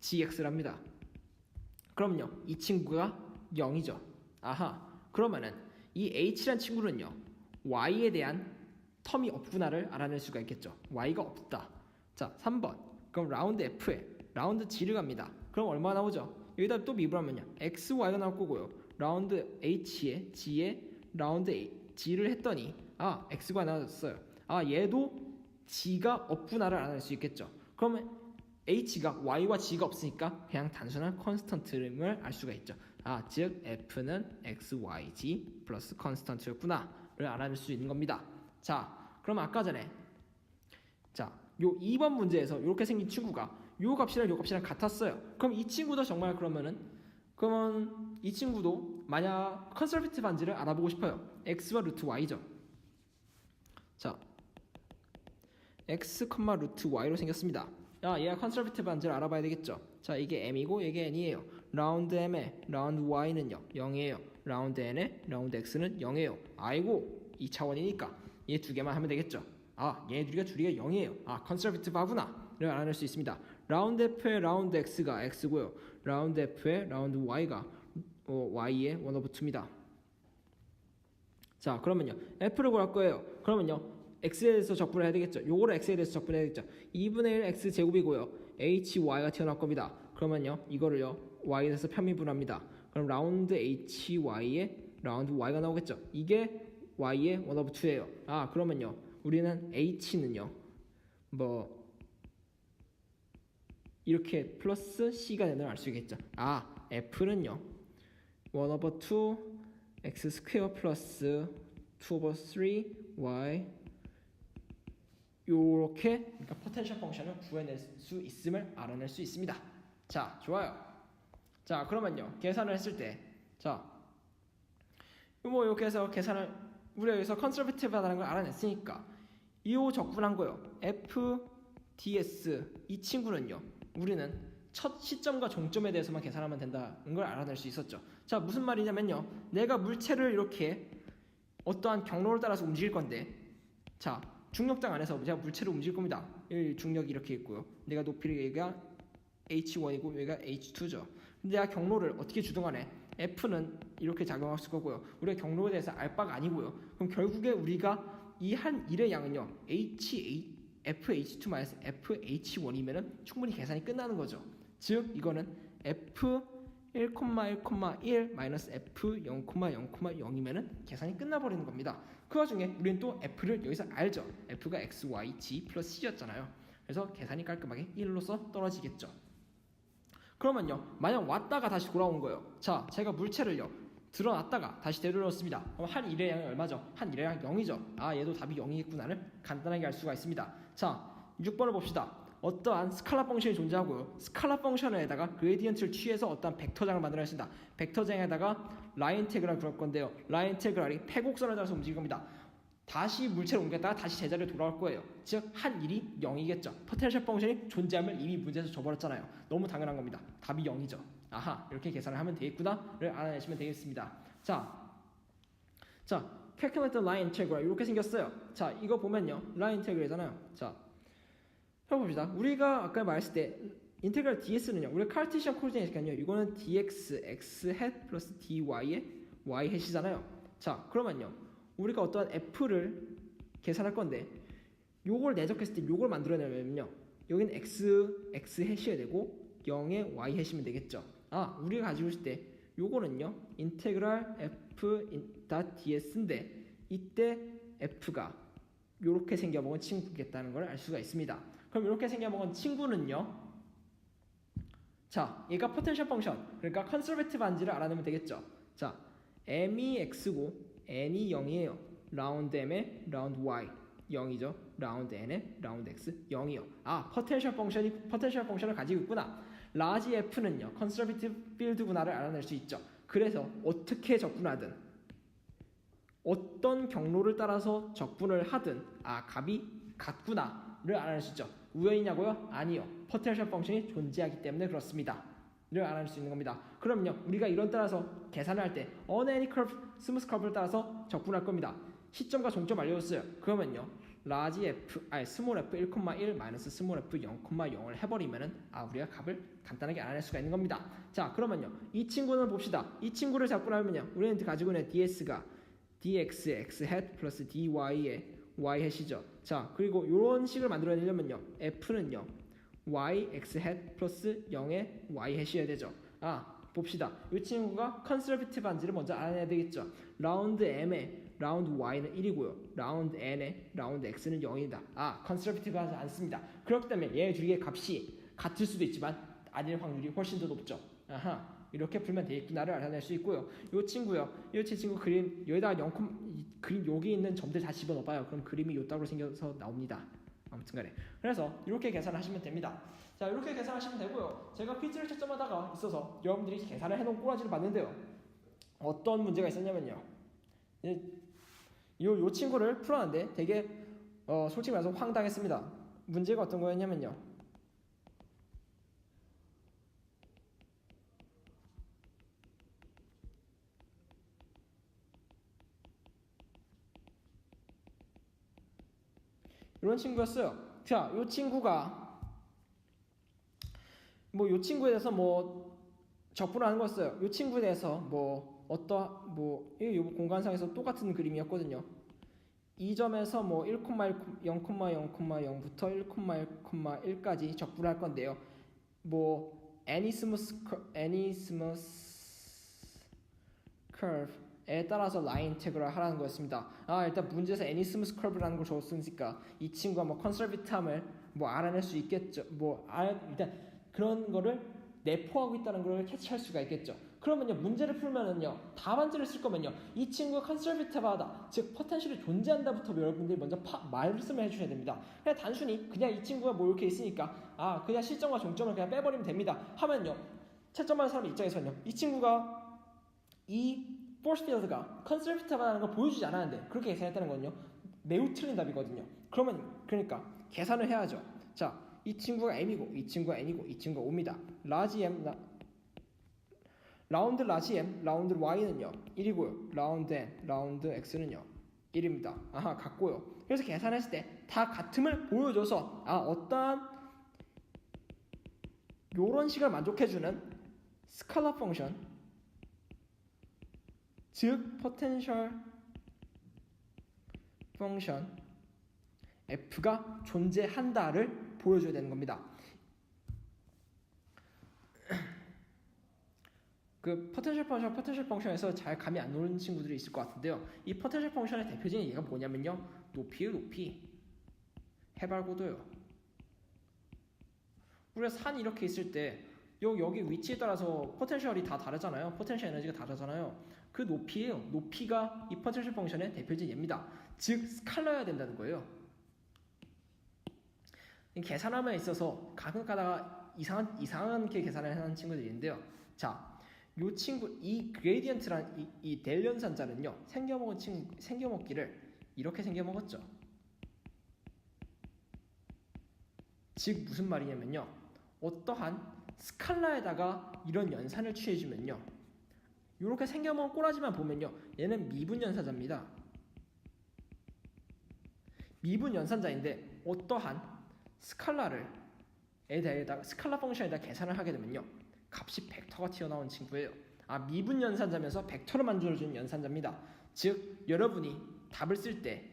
gx랍니다. 그러면요, 이 친구가 0이죠. 아하. 그러면은 이 h란 친구는요, y에 대한 텀이 없구나를 알아낼 수가 있겠죠. y가 없다. 자, 3번. 그럼 라운드 f에 라운드 g를 갑니다. 그럼 얼마 나오죠? 여기다 또 미분하면요, x, y가 나올 거고요. 라운드 h에 g에 라운드 g를 했더니 x가 나왔어요. 얘도 g가 없구나를 알아낼 수 있겠죠. 그러면 h가 y와 g가 없으니까 그냥 단순한 컨스턴트임을 알 수가 있죠. 즉 f는 x, y, g 플러스 컨스턴트였구나를 알아낼 수 있는 겁니다. 자, 그럼 아까 전에 요 2번 문제에서 이렇게 생긴 친구가 요 값이랑 같았어요. 그럼 이 친구도 정말 그러면 이 친구도 만약 컨서베이티브한지를 알아보고 싶어요. x와 루트 y죠. 자, x, 루트 y로 생겼습니다. 얘가 컨서베이티브한지를 알아봐야 되겠죠. 자, 이게 m이고 이게 n이에요. 라운드 m의 라운드 y는요 0이에요. 라운드 n의 라운드 x는 0이에요. 아이고, 2차원이니까 얘 두 개만 하면 되겠죠. 얘 둘이가 0이에요. 컨서베이티브하구나를 알아낼 수 있습니다. 라운드 f의 라운드 x가 x고요, 라운드 f의 라운드 y가 y의 1/2입니다. 자, 그러면요, f를 구할 거예요. 그러면요, x에 대해서 적분을 해야 되겠죠. 요거를 x에 대해서 적분해야 되겠죠. 2분의 1 x 제곱이고요, hy가 튀어나올 겁니다. 그러면요, 이거를요 y에 대해서 편미분합니다. 그럼 라운드 hy에 라운드 y가 나오겠죠. 이게 y의 1/2예요. 그러면요, 우리는 h는요 이렇게 플러스 c가 되는 걸 알 수 있겠죠. f는요 1/2 x 스퀘어 플러스 2/3 y 요렇게, 그러니까 포텐셜 펑션을 구해낼 수 있음을 알아낼 수 있습니다. 자, 좋아요. 자, 그러면요, 계산을 했을 때, 이렇게 해서 계산을, 우리가 여기서 컨서베이티브하다는 걸 알아냈으니까 이 적분한 거요, f ds, 이 친구는요 우리는 첫 시점과 종점에 대해서만 계산하면 된다는 걸 알아낼 수 있었죠. 자, 무슨 말이냐면요, 내가 물체를 이렇게 어떠한 경로를 따라서 움직일 건데, 자, 중력장 안에서 제가 물체를 움직일 겁니다. 여기 중력이 이렇게 있고요, 내가 높이를 여기가 h1이고 여기가 h2죠. 근데 내가 경로를 어떻게 주동하네, f는 이렇게 작용했을 거고요, 우리가 경로에 대해서 알 바가 아니고요. 그럼 결국에 우리가 이 한 일의 양은요 fh2-fh1이면 충분히 계산이 끝나는 거죠. 즉 이거는 f1,1,1 마이너스 f0,0,0이면 계산이 끝나버리는 겁니다. 그 와중에 우리는 또 f를 여기서 알죠. f가 x, y, g 플러스 c였잖아요. 그래서 계산이 깔끔하게 1로서 떨어지겠죠. 그러면요, 만약 왔다가 다시 돌아온 거예요. 자, 제가 물체를요 들어놨다가 다시 데려왔습니다. 그럼 한 일의 양이 얼마죠? 한 일의 양 0이죠. 얘도 답이 0이겠구나를 간단하게 알 수가 있습니다. 자, 6번을 봅시다. 어떠한 스칼라 펑션이 존재하고요, 스칼라 펑션에다가 그레디언트를 취해서 어떠한 벡터장을 만들어야 한다. 벡터장에다가 라인 인테그랄을 그릴 건데요, 라인 인테그랄이 패곡선을 따라서 움직일 겁니다. 다시 물체를 옮겼다가 다시 제자리로 돌아올 거예요. 즉 한 일이 0이겠죠. 포텐셜 펑션이 존재함을 이미 문제에서 줘버렸잖아요. 너무 당연한 겁니다. 답이 0이죠. 이렇게 계산을 하면 되겠구나를 알아내시면 되겠습니다. 자, calculate the line integral 이렇게 생겼어요. 자, 이거 보면요, 라인 인테그랄이잖아요. 자, 해봅시다. 우리가 아까 말했을 때 인테그랄 ds는요, 우리가 카르티시안 코오디네이트니까요, 이거는 dx x 햇 플러스 dy의 y 햇이잖아요. 자, 그러면요, 우리가 어떠한 f를 계산할 건데 요걸 내적했을 때 요걸 만들어내면요, 여기는 x 햇이어야 되고 0의 y 햇이면 되겠죠. 우리가 가지고 있을 때 요거는요 인테그랄 f.ds인데 이때 f가 요렇게 생겨먹은 친구겠다는 걸 알 수가 있습니다. 그럼 이렇게 생겨먹은 친구는요, 자, 얘가 포텐셜 펑션, 그러니까 컨서베이티브한지를 알아내면 되겠죠. 자, m이 x고 n이 0이에요. 라운드 m의 라운드 y 0이죠. 라운드 n의 라운드 x 0이요. 포텐셜 펑션을 가지고 있구나. 라지 f는요 컨서베이티브 필드구나를 알아낼 수 있죠. 그래서 어떻게 적분하든 어떤 경로를 따라서 적분을 하든 값이 같구나를 알아낼 수 있죠. 우연이냐고요? 아니요. 포텐셜 펑션이 존재하기 때문에 그렇습니다. 알아낼 수 있는 겁니다. 그럼요, 우리가 이런 따라서 계산을 할 때 on any curve, 스무스 커브를 따라서 적분할 겁니다. 시점과 종점 알려줬어요. 그러면요, 라지 f, 스몰 f 1,1 마이너스 스몰 f 0,0을 해버리면은 우리가 값을 간단하게 알아낼 수가 있는 겁니다. 자, 그러면요, 이 친구는 봅시다. 이 친구를 적분하면요, 우리는 가지고 있는 ds가 dx x hat 플러스 dy의 y hat이죠. 자, 그리고 이런 식을 만들어내려면요, f는요 y x hat 플러스 0의 y hat이어야 되죠. 봅시다. 이 친구가 컨서베티브한지를 먼저 알아내야 되겠죠. 라운드 m의 라운드 y는 1이고요. 라운드 n의 라운드 x는 0이다. 컨서베티브하지 않습니다. 그렇기 때문에 얘 두 개의 값이 같을 수도 있지만 아닐 확률이 훨씬 더 높죠. 이렇게 풀면 되겠구나를 알아낼 수 있고요. 이 친구요, 이 친구 그림 여기다가 0, 그림 여기 있는 점들 다 집어넣어봐요. 그럼 그림이 요따로 생겨서 나옵니다. 아무튼간에 그래서 이렇게 계산하시면 됩니다. 자, 이렇게 계산하시면 되고요. 제가 퀴즈를 채점하다가 있어서 여러분들이 계산을 해놓은 꼬라지를 봤는데요, 어떤 문제가 있었냐면요, 요 친구를 풀었는데 되게 솔직히 말해서 황당했습니다. 문제가 어떤 거였냐면요, 이런 친구였어요. 자, 요 친구가 요 친구에 대해서 적분을 하는 거였어요. 요 친구에 대해서 이 공간상에서 똑같은 그림이었거든요. 이 점에서 1,0,0,0부터 1,1,1까지 적분을 할 건데요. any smooth curve에 따라서 라인 인테그럴 하라는 거였습니다. 일단 문제에서 any smooth curve라는 걸 줬으니까 이 친구가 컨서베티브함을 알아낼 수 있겠죠. 일단 그런 거를 내포하고 있다는 걸 캐치할 수가 있겠죠. 그러면요, 문제를 풀면은요, 답안지를 쓸 거면요, 이 친구가 컨서베티브하다, 즉 포텐셜이 존재한다부터 여러분들이 먼저 말씀을 해주셔야 됩니다. 그냥 단순히 그냥 이 친구가 이렇게 있으니까 그냥 시점과 종점을 그냥 빼버리면 됩니다 하면요, 채점하는 사람 입장에서는요, 이 친구가 이 force field가 컨서베티브하다는 걸 보여주지 않았는데 그렇게 계산했다는 건요, 매우 틀린 답이거든요. 그러니까 계산을 해야죠. 자, 이 친구가 m이고 이 친구가 n이고 이 친구가 5입니다. 라지 m 라운드 라지 m 라운드 y는요 1이고요. 라운드 n 라운드 x는요 1입니다. 같고요. 그래서 계산했을 때 다 같음을 보여줘서 어떠한 요런 식을 만족해주는 스칼라 펑션, 즉 포텐셜 펑션 f가 존재한다를 보여줘야 되는 겁니다. 그 포텐셜 펑션에서 잘 감이 안 오는 친구들이 있을 것 같은데요, 이 포텐셜 펑션의 대표적인 얘가 뭐냐면요, 높이의 높이, 해발고도요. 우리가 산 이렇게 있을 때 여기 위치에 따라서 포텐셜이 다 다르잖아요. 포텐셜 에너지가 다르잖아요. 그 높이예요. 높이가 이 포텐셜 펑션의 대표적인 예입니다. 즉 스칼라여야 된다는 거예요. 계산함에 있어서 가끔 가다가 이상하게 계산을 하는 친구들이 있는데요. 자, 요 친구, 이 그레디언트란 이 델 연산자는요, 생겨먹기를 이렇게 생겨먹었죠. 즉 무슨 말이냐면요, 어떠한 스칼라에다가 이런 연산을 취해주면요, 이렇게 생겨먹은 꼬라지만 보면요, 얘는 미분 연산자입니다. 미분 연산자인데 어떠한 스칼라 펑션에다 계산을 하게 되면요, 값이 벡터가 튀어나온 친구예요. 미분 연산자면서 벡터를 만들어주는 연산자입니다. 즉 여러분이 답을 쓸 때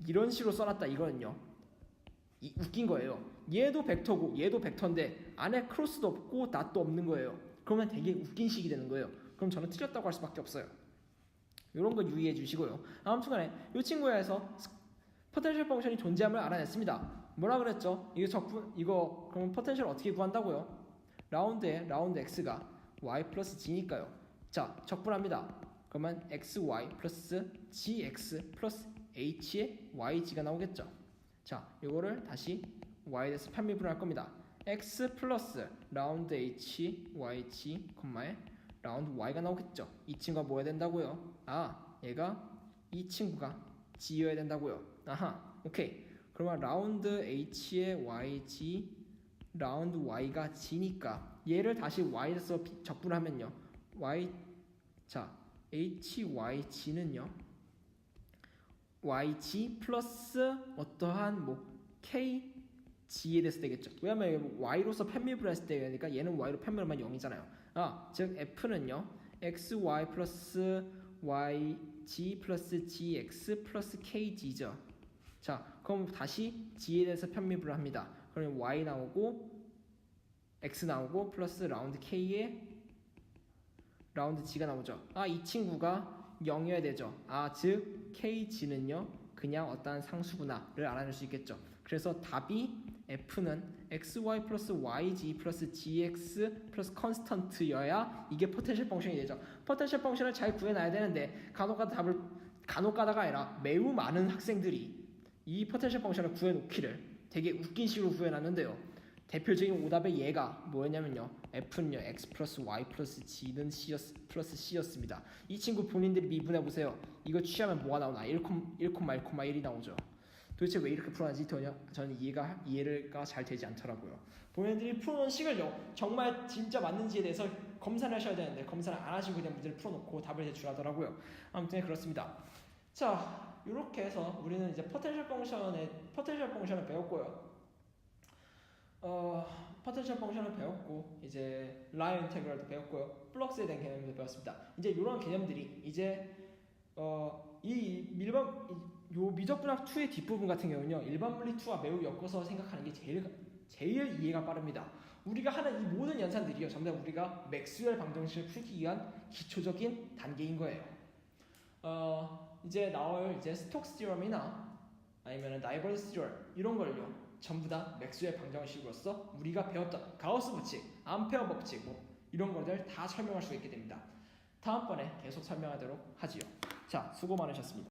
이런 식으로 써놨다 이거는요, 웃긴 거예요. 얘도 벡터고 얘도 벡터인데 안에 크로스도 없고 닷도 없는 거예요. 그러면 되게 웃긴 식이 되는 거예요. 그럼 저는 틀렸다고 할 수밖에 없어요. 이런 거 유의해 주시고요. 아무튼간에 이 친구에서 포텐셜 펑션이 존재함을 알아냈습니다. 뭐라 그랬죠? 이거 그럼 포텐셜 어떻게 구한다고요? 라운드에 라운드 x가 y 플러스 g니까요. 자, 적분합니다. 그러면 xy 플러스 gx 플러스 h의 yg가 나오겠죠. 자, 이거를 다시 y에 대해서 편미분을 할 겁니다. x 플러스 라운드 h yg 콤마에 라운드 y가 나오겠죠. 이 친구가 뭐 해야 된다고요? 얘가 이 친구가 g여야 된다고요. 오케이. 그러면 라운드 h의 yg 라운드 y가 g니까 얘를 다시 y에서 적분하면요. y 자 hyG는요. yg 플러스 어떠한 뭐 kg에 대해서 되겠죠. 왜냐면 y로서 편미분을 했을 때니까 얘는 y로 편미분하면 0이잖아요. 즉 f는요. xy 플러스 yg 플러스 gx 플러스 kg죠. 자, 그럼 다시 g에 대해서 편미분을 합니다. 그러면 y 나오고 x 나오고 플러스 라운드 k에 라운드 g가 나오죠. 이 친구가 0이어야 되죠. 즉 kg는요 그냥 어떠한 상수구나를 알아낼 수 있겠죠. 그래서 답이 f는 xy 플러스 yg 플러스 gx 플러스 컨스턴트여야 이게 포텐셜 펑션이 되죠. 포텐셜 펑션을 잘 구해놔야 되는데 간혹가다가 아니라 매우 많은 학생들이 이 포텐셜 펑션을 구해놓기를 되게 웃긴 식으로 구해놨는데요. 대표적인 오답의 예가 뭐였냐면요. f는요 x 플러스 y 플러스 g는 플러스 c였습니다. 이 친구 본인들이 미분해보세요. 이거 취하면 뭐가 나오나? 1,1,1이 나오죠. 도대체 왜 이렇게 풀어놨지? 저는 이해가 잘 되지 않더라고요. 본인들이 풀어놓은 식을 정말 진짜 맞는지에 대해서 검사를 하셔야 되는데 검사를 안 하시고 그냥 문제를 풀어놓고 답을 제출하더라고요. 아무튼 그렇습니다. 자, 이렇게 해서 우리는 이제 포텐셜 펑션을 배웠고요. 포텐셜 펑션을 배웠고 이제 라인 인테그럴도 배웠고요. 플럭스에 대한 개념도 배웠습니다. 이제 이런 개념들이 이제 요 미적분학 2의 뒷부분 같은 경우는요. 일반 물리 2와 매우 엮어서 생각하는 게 제일 이해가 빠릅니다. 우리가 하는 이 모든 연산들이요. 전부 다 우리가 맥스웰 방정식을 풀기 위한 기초적인 단계인 거예요. 이제 나올 스톡스 티어럼이나 아니면 다이버전스 티어럼 이런 걸요. 전부 다 맥스웰 방정식으로서 우리가 배웠던 가우스 법칙, 암페어 법칙 이런 것들 다 설명할 수 있게 됩니다. 다음번에 계속 설명하도록 하지요. 자, 수고 많으셨습니다.